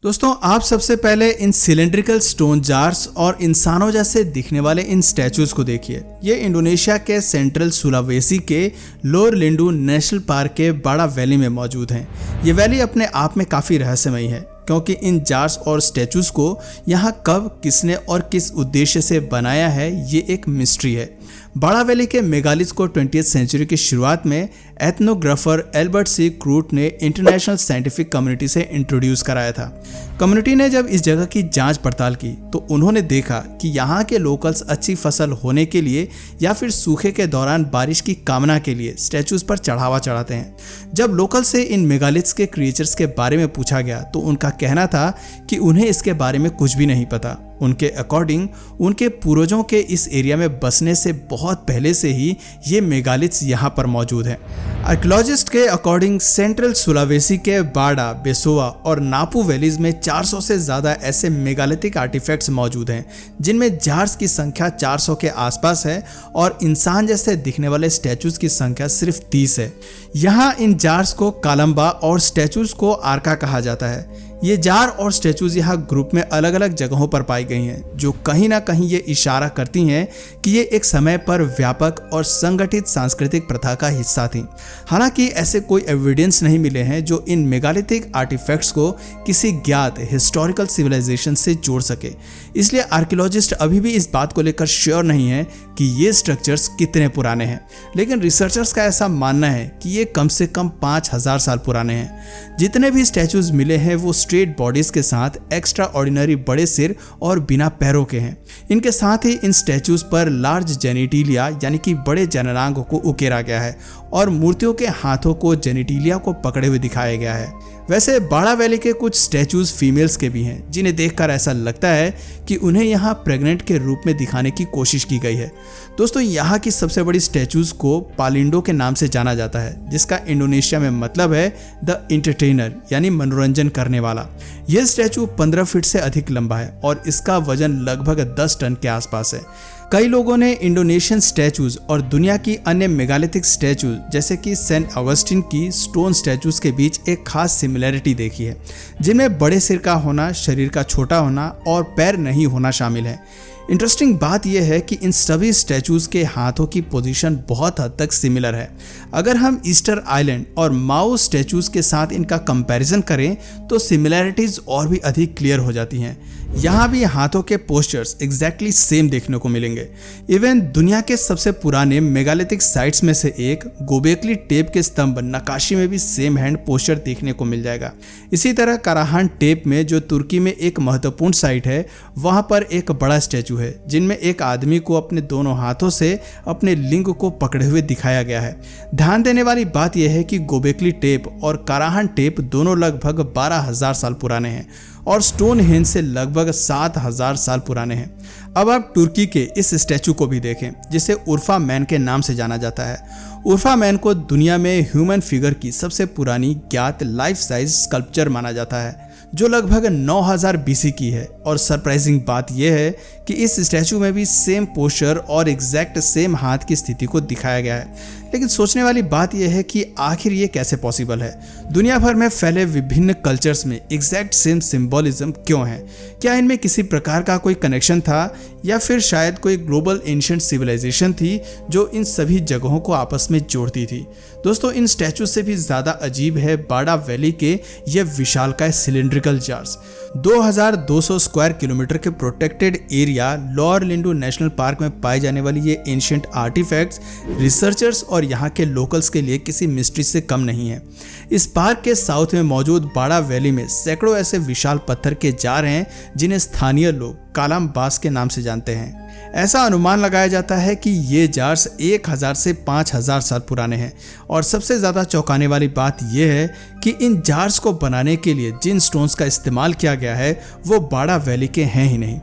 दोस्तों, आप सबसे पहले इन सिलेंड्रिकल स्टोन जार्स और इंसानों जैसे दिखने वाले इन स्टैचूज को देखिए। ये इंडोनेशिया के सेंट्रल सुलावेसी के लोअर लिंडू नेशनल पार्क के बाड़ा वैली में मौजूद हैं। ये वैली अपने आप में काफ़ी रहस्यमयी है क्योंकि इन जार्स और स्टैचूज को यहाँ कब, किसने और किस उद्देश्य से बनाया है, ये एक मिस्ट्री है। बाड़ा वैली के मेगालिथ्स को 20वीं सेंचुरी की शुरुआत में एथनोग्राफर एल्बर्ट सी क्रूट ने इंटरनेशनल साइंटिफिक कम्युनिटी से इंट्रोड्यूस कराया था। कम्युनिटी ने जब इस जगह की जांच पड़ताल की तो उन्होंने देखा कि यहाँ के लोकल्स अच्छी फसल होने के लिए या फिर सूखे के दौरान बारिश की कामना के लिए स्टैचूज पर चढ़ावा चढ़ाते हैं। जब लोकल से इन मेगालिथ्स के क्रिएचर्स के बारे में पूछा गया तो उनका कहना था कि उन्हें इसके बारे में कुछ भी नहीं पता। उनके अकॉर्डिंग उनके पूर्वजों के इस एरिया में बसने से बहुत पहले से ही ये मेगालिथ्स यहाँ पर मौजूद हैं। आर्कियोलॉजिस्ट के अकॉर्डिंग सेंट्रल सुलावेसी के बाड़ा, बेसोआ और नापू वैलीज में 400 से ज़्यादा ऐसे मेगालिथिक आर्टिफैक्ट्स मौजूद हैं जिनमें जार्स की संख्या 400 के आसपास है और इंसान जैसे दिखने वाले स्टैचूज की संख्या सिर्फ 30 है। यहाँ इन जार्स को कालम्बा और स्टैचूज को आर्का कहा जाता है। ये जार और स्टैचूज यहाँ ग्रुप में अलग अलग जगहों पर पाई गई हैं जो कहीं ना कहीं ये इशारा करती हैं कि ये एक समय पर व्यापक और संगठित सांस्कृतिक प्रथा का हिस्सा थी। हालांकि ऐसे कोई एविडेंस नहीं मिले हैं जो इन मेगालिथिक आर्टिफैक्ट्स को किसी ज्ञात हिस्टोरिकल सिविलाइजेशन से जोड़ सके, इसलिए आर्कियोलॉजिस्ट अभी भी इस बात को लेकर श्योर नहीं है कि ये स्ट्रक्चर्स कितने पुराने हैं। लेकिन रिसर्चर्स का ऐसा मानना है कि ये कम से कम 5000 साल पुराने हैं। जितने भी स्टैचूज मिले हैं वो स्ट्रेट बॉडीज के साथ एक्स्ट्रा ऑर्डिनरी बड़े सिर और बिना पैरों के हैं। इनके साथ ही इन स्टैचूज पर लार्ज जेनिटिलिया यानी कि बड़े जननांग को उकेरा गया है और मूर्तियों के हाथों को जेनिटिलिया को पकड़े हुए दिखाया गया है। वैसे बाड़ा वैली के कुछ स्टैचूज फीमेल्स के भी हैं जिन्हें देखकर ऐसा लगता है कि उन्हें यहाँ प्रेग्नेंट के रूप में दिखाने की कोशिश की गई है। दोस्तों, यहाँ की सबसे बड़ी स्टैचूज को पालिंडो के नाम से जाना जाता है जिसका इंडोनेशिया में मतलब है द इंटरटेनर यानी मनोरंजन करने वाला। यह स्टैचू 15 फीट से अधिक लंबा है और इसका वजन लगभग 10 टन के आसपास है। कई लोगों ने इंडोनेशियन स्टैचूज और दुनिया की अन्य मेगालिथिक स्टैचूज जैसे कि सेंट ऑगस्टिन की स्टोन स्टैचूज के बीच एक खास सिमिलरिटी देखी है, जिनमें बड़े सिर का होना, शरीर का छोटा होना और पैर नहीं होना शामिल है। इंटरेस्टिंग बात यह है कि इन सभी स्टैचूज के हाथों की पोजीशन बहुत हद तक सिमिलर है। अगर हम ईस्टर आइलैंड और माओ स्टैचूज के साथ इनका कंपैरिजन करें तो सिमिलैरिटीज और भी अधिक क्लियर हो जाती हैं। यहाँ भी हाथों के पोस्चर्स एग्जैक्टली सेम देखने को मिलेंगे। इवन दुनिया के सबसे पुराने मेगालिथिक साइट्स में से एक गोबेकली टेप के स्तंभ नक्काशी में भी सेम हैंड पोस्चर देखने को मिल जाएगा। इसी तरह कराहान टेप में जो तुर्की में एक महत्वपूर्ण साइट है, वहाँ पर एक बड़ा स्टैचू है जिनमें एक आदमी को अपने दोनों हाथों से अपने लिंग को पकड़े हुए दिखाया गया है। ध्यान देने वाली बात यह है कि गोबेकली टेप और कराहान टेप दोनों लगभग 12,000 साल पुराने हैं और स्टोनहेंज से लगभग 7,000 साल पुराने हैं। अब आप तुर्की के इस स्टैचू को भी देखें जिसे उर्फा मैन के नाम से जाना जाता है। उर्फा मैन को दुनिया में ह्यूमन फिगर की सबसे पुरानी ज्ञात लाइफ साइज स्कल्पचर माना जाता है जो लगभग 9000 BC की है। और सरप्राइजिंग बात यह है कि इस स्टैचू में भी सेम पोस्चर और एग्जैक्ट सेम हाथ की स्थिति को दिखाया गया है। लेकिन सोचने वाली बात यह है कि आखिर ये कैसे पॉसिबल है? दुनिया भर में फैले विभिन्न कल्चर्स में एग्जैक्ट सेम सिंबोलिज्म क्यों है? क्या इनमें किसी प्रकार का कोई कनेक्शन था या फिर शायद कोई ग्लोबल एंशिएंट सिविलाइजेशन थी जो इन सभी जगहों को आपस में जोड़ती थी? दोस्तों, इन स्टैचू से भी ज़्यादा अजीब है बाड़ा वैली के ये विशालकाय सिलेंड्रिकल जार्स। 2200 स्क्वायर किलोमीटर के protected area Lore Lindu National Park में पाए जाने वाली ये एंशिएंट आर्टिफैक्ट्स रिसर्चर्स और यहाँ के लोकल्स के लिए किसी मिस्ट्री से कम नहीं है। इस पार्क के साउथ में मौजूद बाड़ा वैली में सैकड़ों ऐसे विशाल पत्थर के जार हैं जिन्हें स्थानीय लोग कालाम बास के नाम से जानते हैं। ऐसा अनुमान लगाया जाता है कि ये जार्स 1000 से 5000 साल पुराने हैं। और सबसे ज़्यादा चौंकाने वाली बात यह है कि इन जार्स को बनाने के लिए जिन स्टोन्स का इस्तेमाल किया गया है वो बाड़ा वैली के हैं ही नहीं,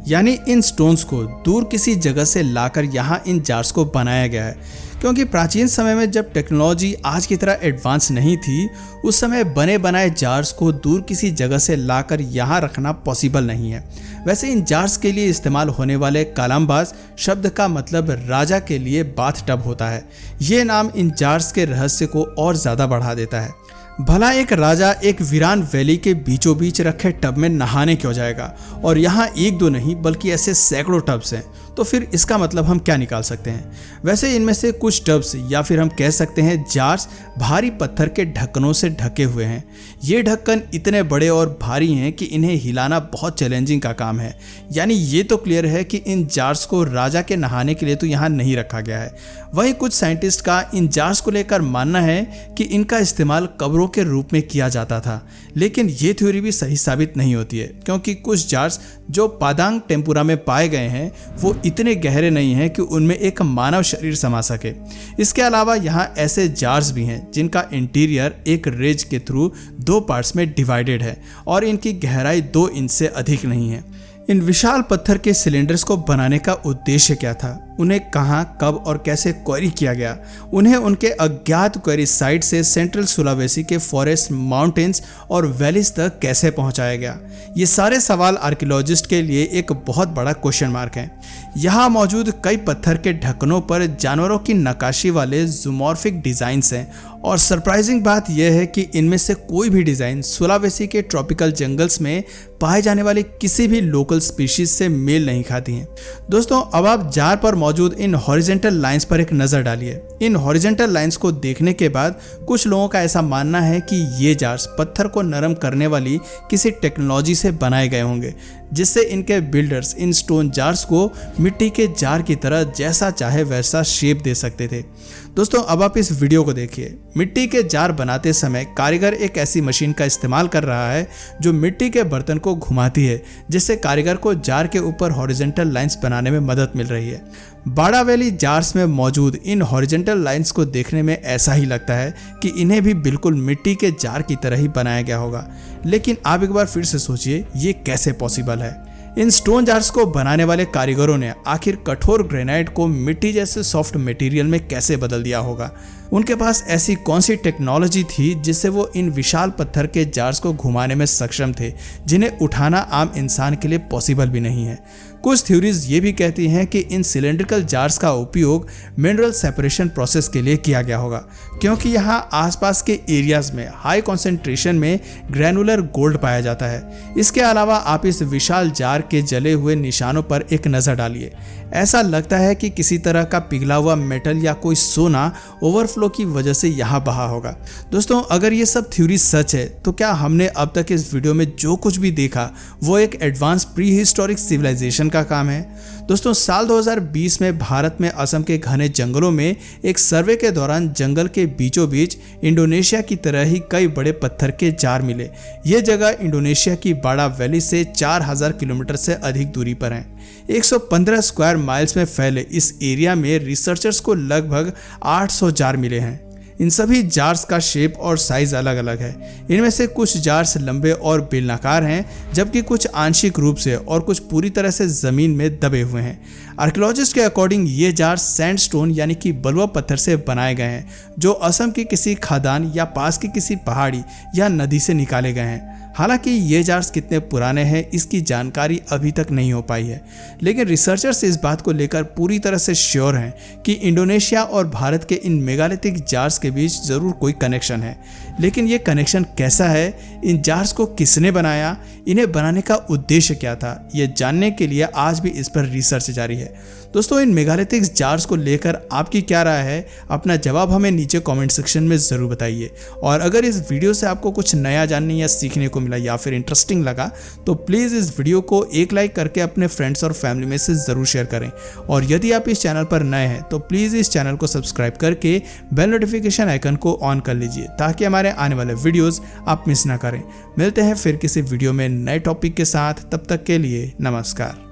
यानी इन स्टोन्स को दूर किसी जगह से लाकर यहाँ इन जार्स को बनाया गया है। क्योंकि प्राचीन समय में जब टेक्नोलॉजी आज की तरह एडवांस नहीं थी, उस समय बने बनाए जार्स को दूर किसी जगह से लाकर यहाँ रखना पॉसिबल नहीं है। वैसे इन जार्स के लिए इस्तेमाल होने वाले कालाम्बास शब्द का मतलब राजा के लिए बाथ टब होता है। ये नाम इन जार्स के रहस्य को और ज़्यादा बढ़ा देता है। भला एक राजा एक वीरान वैली के बीचों बीच रखे टब में नहाने क्यों जाएगा, और यहाँ एक दो नहीं बल्कि ऐसे सैकड़ों टब्स हैं। तो फिर इसका मतलब हम क्या निकाल सकते हैं? वैसे इनमें से कुछ टब्स या फिर हम कह सकते हैं जार्स भारी पत्थर के ढक्कनों से ढके हुए हैं। ये ढक्कन इतने बड़े और भारी हैं कि इन्हें हिलाना बहुत चैलेंजिंग का काम है। यानी ये तो क्लियर है कि इन जार्स को राजा के नहाने के लिए तो यहाँ नहीं रखा गया है। वहीं कुछ साइंटिस्ट का इन जार्स को लेकर मानना है कि इनका इस्तेमाल कब्रों के रूप में किया जाता था, लेकिन ये थ्योरी भी सही साबित नहीं होती है, क्योंकि कुछ जार्स जो पादांग टेम्पुरा में पाए गए हैं वो इतने गहरे नहीं हैं कि उनमें एक मानव शरीर समा सके। इसके अलावा यहाँ ऐसे जार्स भी हैं जिनका इंटीरियर एक रेज के थ्रू 2 पार्ट्स में डिवाइडेड है और इनकी गहराई 2 इंच से अधिक नहीं है। इन विशाल पत्थर के सिलेंडर्स को बनाने का उद्देश्य क्या था? उन्हें कहां, कब और कैसे क्वेरी किया गया? उन्हें उनके अज्ञात क्वेरी साइट से सेंट्रल सुलावेसी के फॉरेस्ट, माउंटेन्स और वैलीज तक कैसे पहुंचाया गया? ये सारे सवाल आर्कियोलॉजिस्ट के लिए एक बहुत बड़ा क्वेश्चन मार्क है। यहाँ मौजूद कई पत्थर के ढक्कनों पर जानवरों की नक्काशी वाले जूमॉर्फिक डिजाइन्स हैं, और सरप्राइजिंग बात यह है कि इनमें से कोई भी डिजाइन सुलावेसी के ट्रॉपिकल जंगल्स में पाए जाने वाले किसी भी लोकल स्पीशीज से मेल नहीं खाती हैं। दोस्तों, अब आप जार पर मौजूद इन हॉरिजेंटल लाइंस पर एक नजर डालिए। इन हॉरिजेंटल लाइंस को देखने के बाद कुछ लोगों का ऐसा मानना है कि ये जार्स पत्थर को नरम करने वाली किसी टेक्नोलॉजी से बनाए गए होंगे, जिससे इनके बिल्डर्स इन स्टोन जार्स को मिट्टी के जार की तरह जैसा चाहे वैसा शेप दे सकते थे। दोस्तों, अब आप इस वीडियो को देखिए। मिट्टी के जार बनाते समय कारीगर एक ऐसी मशीन का इस्तेमाल कर रहा है जो मिट्टी के बर्तन को घुमाती है, जिससे कारीगर को जार के ऊपर हॉरिजेंटल लाइंस बनाने में मदद मिल रही है। बाड़ा वैली जार्स में मौजूद इन हॉरिजेंटल लाइंस को देखने में ऐसा ही लगता है कि इन्हें भी बिल्कुल मिट्टी के जार की तरह ही बनाया गया होगा। लेकिन आप एक बार फिर से सोचिए, ये कैसे पॉसिबल है? इन स्टोन जार्स को बनाने वाले कारीगरों ने आखिर कठोर ग्रेनाइट को मिट्टी जैसे सॉफ्ट मटेरियल में कैसे बदल दिया होगा? उनके पास ऐसी कौन सी टेक्नोलॉजी थी जिससे वो इन विशाल पत्थर के जार्स को घुमाने में सक्षम थे, जिन्हें उठाना आम इंसान के लिए पॉसिबल भी नहीं है? कुछ थ्योरीज ये भी कहती हैं कि इन सिलेंड्रिकल जार्स का उपयोग मिनरल सेपरेशन प्रोसेस के लिए किया गया होगा, क्योंकि यहाँ आसपास के एरियाज में हाई कॉन्सेंट्रेशन में ग्रैनुलर गोल्ड पाया जाता है। इसके अलावा आप इस विशाल जार के जले हुए निशानों पर एक नज़र डालिए। ऐसा लगता है कि किसी तरह का पिघला हुआ मेटल या कोई सोना ओवरफ्लो की वजह से यहाँ बहा होगा। दोस्तों, अगर ये सब थ्योरी सच है तो क्या हमने अब तक इस वीडियो में जो कुछ भी देखा वो एक एडवांस प्री हिस्टोरिक सिविलाइजेशन का काम है? दोस्तों, साल 2020 में भारत में असम के घने जंगलों में एक सर्वे के दौरान जंगल के बीचों बीच इंडोनेशिया की तरह ही कई बड़े पत्थर के जार मिले। ये जगह इंडोनेशिया की बाड़ा वैली से 4000 किलोमीटर से अधिक दूरी पर है। 115 स्क्वायर माइल्स में फैले इस एरिया में रिसर्चर्स को लगभग 800 जार मिले हैं। इन सभी जार्स का शेप और साइज अलग अलग है। इनमें से कुछ जार्स लंबे और बेलनाकार हैं, जबकि कुछ आंशिक रूप से और कुछ पूरी तरह से जमीन में दबे हुए हैं। आर्कियोलॉजिस्ट के अकॉर्डिंग ये जार्स सैंडस्टोन यानी कि बलुआ पत्थर से बनाए गए हैं, जो असम की किसी खदान या पास की किसी पहाड़ी या नदी से निकाले गए हैं। हालांकि ये जार्स कितने पुराने हैं इसकी जानकारी अभी तक नहीं हो पाई है, लेकिन रिसर्चर्स इस बात को लेकर पूरी तरह से श्योर हैं कि इंडोनेशिया और भारत के इन मेगालिथिक जार्स के बीच जरूर कोई कनेक्शन है। लेकिन ये कनेक्शन कैसा है? इन जार्स को किसने बनाया? इन्हें बनाने का उद्देश्य क्या था? ये जानने के लिए आज भी इस पर रिसर्च जारी है। दोस्तों, इन मेगालिथिक जार्स को लेकर आपकी क्या राय है? अपना जवाब हमें नीचे कमेंट सेक्शन में ज़रूर बताइए। और अगर इस वीडियो से आपको कुछ नया जानने या सीखने को मिला या फिर इंटरेस्टिंग लगा तो प्लीज़ इस वीडियो को एक लाइक करके अपने फ्रेंड्स और फैमिली में से ज़रूर शेयर करें। और यदि आप इस चैनल पर नए हैं तो प्लीज़ इस चैनल को सब्सक्राइब करके बेल नोटिफिकेशन आइकन को ऑन कर लीजिए, ताकि हमारे आने वाले वीडियोज़ आप मिस ना करें। मिलते हैं फिर किसी वीडियो में नए टॉपिक के साथ, तब तक के लिए नमस्कार।